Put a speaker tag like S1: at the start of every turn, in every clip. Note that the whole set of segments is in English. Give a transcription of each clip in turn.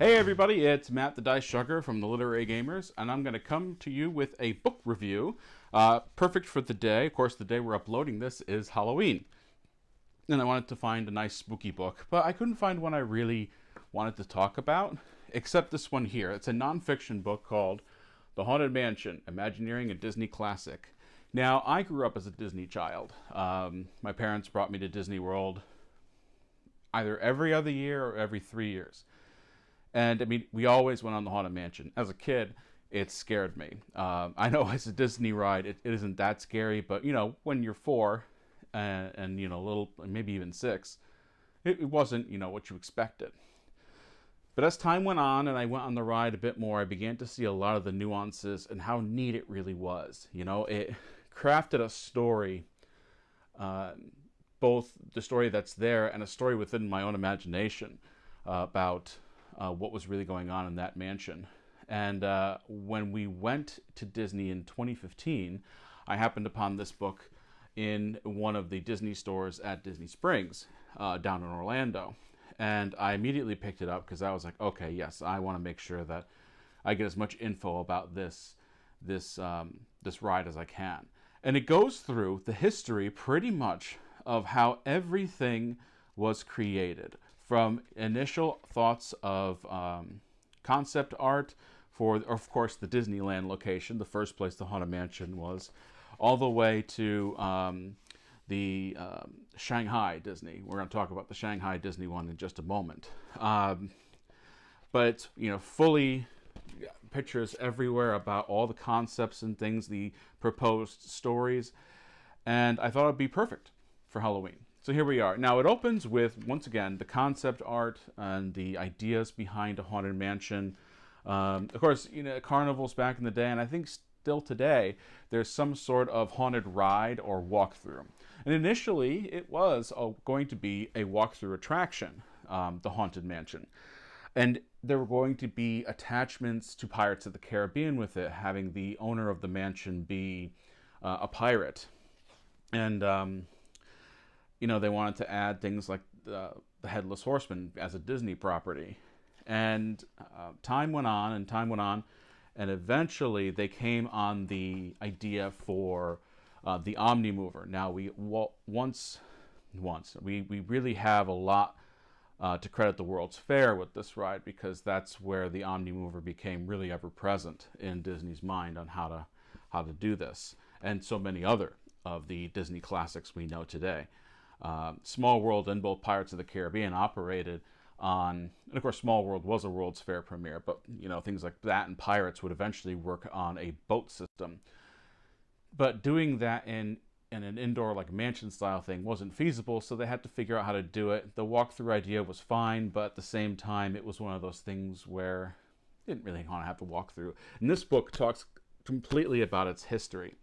S1: Hey everybody, it's Matt the Dice Chucker from the Literary Gamers, and I'm going to come to you with a book review, perfect for the day. Of course, the day we're uploading this is Halloween, and I wanted to find a nice spooky book, but I couldn't find one I really wanted to talk about, except this one here. It's a nonfiction book called The Haunted Mansion, Imagineering, a Disney Classic. Now, I grew up as a Disney child. My parents brought me to Disney World either every other year or every 3 years. And I mean, we always went on the Haunted Mansion. As a kid, it scared me. I know as a Disney ride, it isn't that scary, but you know, when you're 4 and you know, little, maybe even 6, it wasn't, you know, what you expected. But as time went on and I went on the ride a bit more, I began to see a lot of the nuances and how neat it really was. You know, it crafted a story, both the story that's there and a story within my own imagination about what was really going on in that mansion. And when we went to Disney in 2015, I happened upon this book in one of the Disney stores at Disney Springs down in Orlando. And I immediately picked it up because I was like, okay, yes, I want to make sure that I get as much info about this ride as I can. And it goes through the history pretty much of how everything was created, from initial thoughts of concept art for, of course, the Disneyland location, the first place the Haunted Mansion was, all the way to the Shanghai Disney. We're going to talk about the Shanghai Disney one in just a moment. But, you know, fully pictures everywhere about all the concepts and things, the proposed stories, and I thought it would be perfect for Halloween. So here we are. Now it opens with, once again, the concept art and the ideas behind a haunted mansion. Of course, you know, carnivals back in the day, and I think still today, there's some sort of haunted ride or walkthrough. And initially, it was going to be a walkthrough attraction, the Haunted Mansion. And there were going to be attachments to Pirates of the Caribbean with it, having the owner of the mansion be a pirate. And you know, they wanted to add things like the Headless Horseman as a Disney property. And time went on and time went on, and eventually they came on the idea for the Omnimover. Now, we really have a lot to credit the World's Fair with this ride, because that's where the Omnimover became really ever present in Disney's mind on how to do this, and so many other of the Disney classics we know today. Small World and both Pirates of the Caribbean operated on, and of course Small World was a World's Fair premiere, but you know, things like that and Pirates would eventually work on a boat system. But doing that in an indoor like mansion style thing wasn't feasible, so they had to figure out how to do it. The walkthrough idea was fine, but at the same time it was one of those things where you didn't really want to have to walk through. And this book talks completely about its history.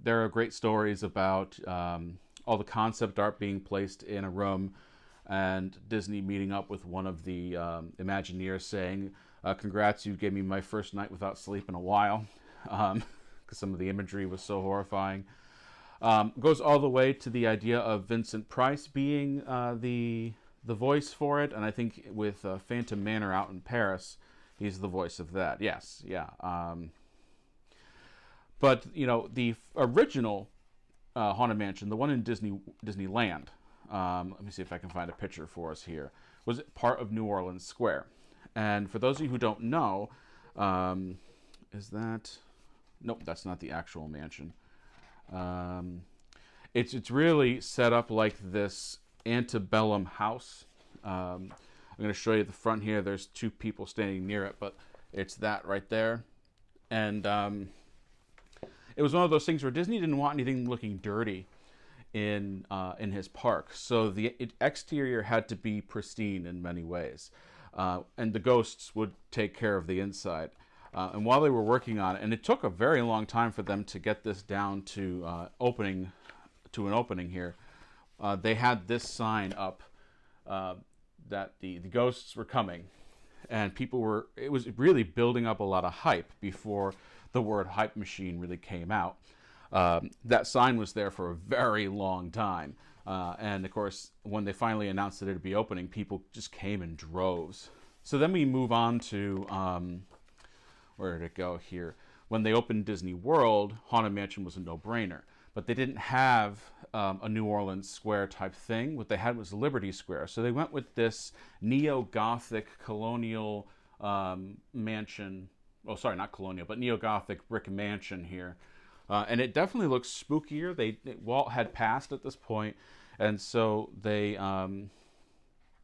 S1: There are great stories about all the concept art being placed in a room, and Disney meeting up with one of the Imagineers saying, congrats, you gave me my first night without sleep in a while, because some of the imagery was so horrifying. Goes all the way to the idea of Vincent Price being the voice for it, and I think with Phantom Manor out in Paris, he's the voice of that. Yes, yeah. But, you know, the original Haunted Mansion, the one in Disneyland, let me see if I can find a picture for us here, was part of New Orleans Square. And for those of you who don't know, is that... Nope, that's not the actual mansion. It's really set up like this antebellum house. I'm going to show you the front here. There's 2 people standing near it, but it's that right there. And it was one of those things where Disney didn't want anything looking dirty in his park, so the exterior had to be pristine in many ways, and the ghosts would take care of the inside. And while they were working on it, and it took a very long time for them to get this down to an opening here, they had this sign up that the ghosts were coming, and it was really building up a lot of hype before the word hype machine really came out. That sign was there for a very long time. And of course, when they finally announced that it would be opening, people just came in droves. So then we move on to, where did it go here? When they opened Disney World, Haunted Mansion was a no-brainer. But they didn't have a New Orleans Square type thing. What they had was Liberty Square. So they went with this neo-Gothic colonial mansion. Oh, sorry, not colonial, but neo-Gothic brick mansion here. And it definitely looks spookier. Walt had passed at this point, and so they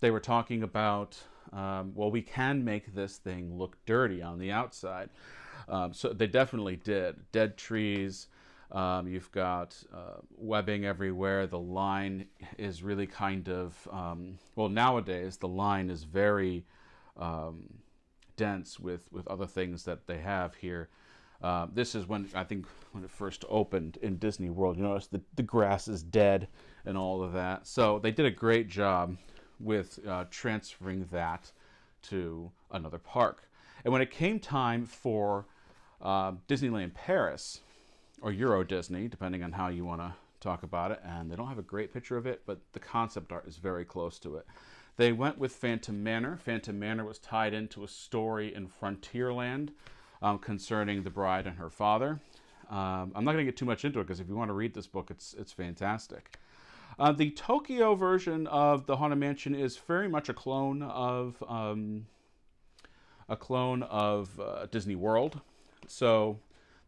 S1: were talking about, well, we can make this thing look dirty on the outside. So they definitely did. Dead trees. You've got webbing everywhere. The line is really kind of, well, nowadays the line is very dense with other things that they have here. This is when, I think, when it first opened in Disney World. You notice the grass is dead and all of that. So they did a great job with transferring that to another park. And when it came time for Disneyland Paris, or Euro Disney, depending on how you want to talk about it, and they don't have a great picture of it, but the concept art is very close to it. They went with Phantom Manor. Phantom Manor was tied into a story in Frontierland concerning the bride and her father. I'm not going to get too much into it, because if you want to read this book, it's fantastic. The Tokyo version of the Haunted Mansion is very much a clone of Disney World. So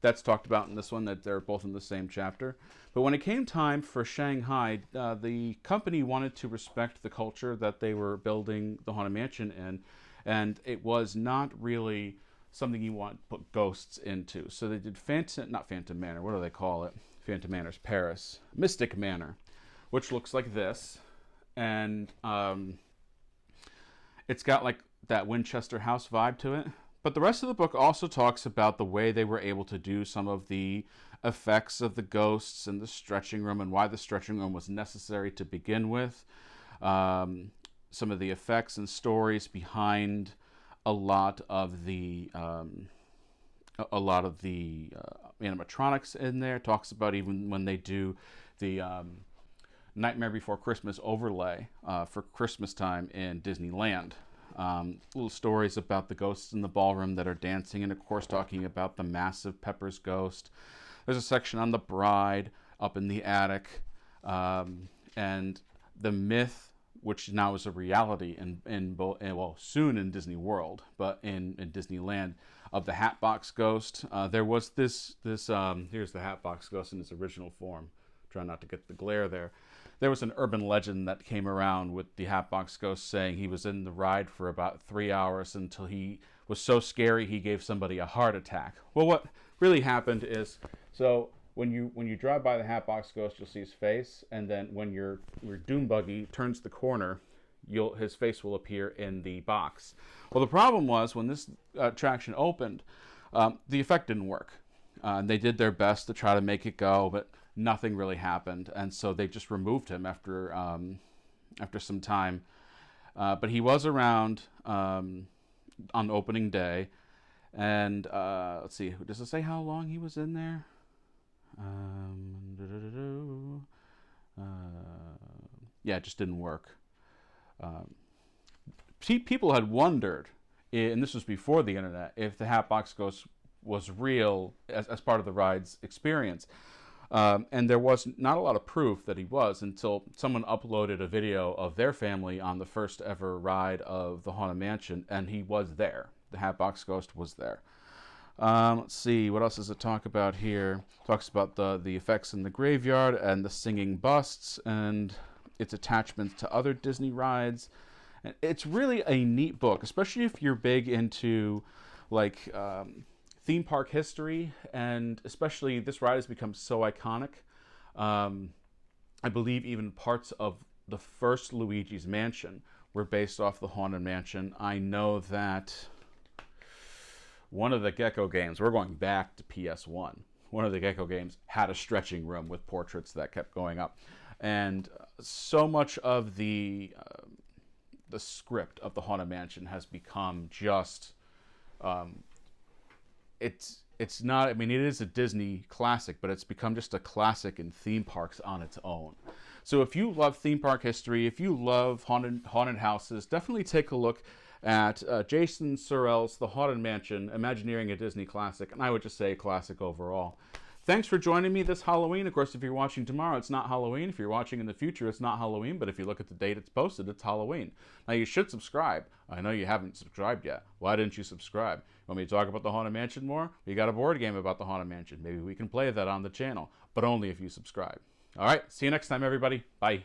S1: that's talked about in this one, that they're both in the same chapter. But when it came time for Shanghai, the company wanted to respect the culture that they were building the Haunted Mansion in, and it was not really something you want to put ghosts into. So they did not Phantom Manor, what do they call it? Phantom Manor's Paris. Mystic Manor, which looks like this. And it's got like that Winchester House vibe to it. But the rest of the book also talks about the way they were able to do some of the effects of the ghosts and the stretching room, and why the stretching room was necessary to begin with. Some of the effects and stories behind a lot of the animatronics in there. Talks about even when they do the Nightmare Before Christmas overlay for Christmas time in Disneyland. Little stories about the ghosts in the ballroom that are dancing, and of course talking about the massive Pepper's ghost. There's a section on the bride up in the attic, and the myth, which now is a reality soon in Disney World, but in Disneyland, of the Hatbox Ghost. There was this here's the Hatbox Ghost in its original form. Try not to get the glare there. There was an urban legend that came around with the Hatbox Ghost saying he was in the ride for about 3 hours until he was so scary he gave somebody a heart attack. Well, what really happened is, so when you drive by the Hatbox Ghost, you'll see his face, and then when your Doom buggy turns the corner, his face will appear in the box. Well, the problem was when this attraction opened, the effect didn't work. They did their best to try to make it go, but nothing really happened, and so they just removed him after some time. But he was around on opening day, and let's see, does it say how long he was in there? Yeah, it just didn't work. People had wondered, and this was before the internet, if the Hatbox Ghost was real as part of the ride's experience. And there was not a lot of proof that he was until someone uploaded a video of their family on the first ever ride of the Haunted Mansion, and he was there. The Hatbox Ghost was there. Let's see, what else does it talk about here? It talks about the effects in the graveyard and the singing busts and its attachments to other Disney rides. And it's really a neat book, especially if you're big into like theme park history, and especially this ride has become so iconic. I believe even parts of the first Luigi's Mansion were based off the Haunted Mansion. I know that one of the Gecko games, we're going back to PS1, one of the Gecko games had a stretching room with portraits that kept going up. And so much of the script of the Haunted Mansion has become just, it's not, I mean, it is a Disney classic, but it's become just a classic in theme parks on its own. So if you love theme park history, if you love haunted houses, definitely take a look at Jason Surrell's The Haunted Mansion, Imagineering a Disney Classic, and I would just say a classic overall. Thanks for joining me this Halloween. Of course, if you're watching tomorrow, it's not Halloween. If you're watching in the future, it's not Halloween. But if you look at the date it's posted, it's Halloween. Now, you should subscribe. I know you haven't subscribed yet. Why didn't you subscribe? Want me to talk about the Haunted Mansion more? We got a board game about the Haunted Mansion. Maybe we can play that on the channel, but only if you subscribe. All right, see you next time, everybody. Bye.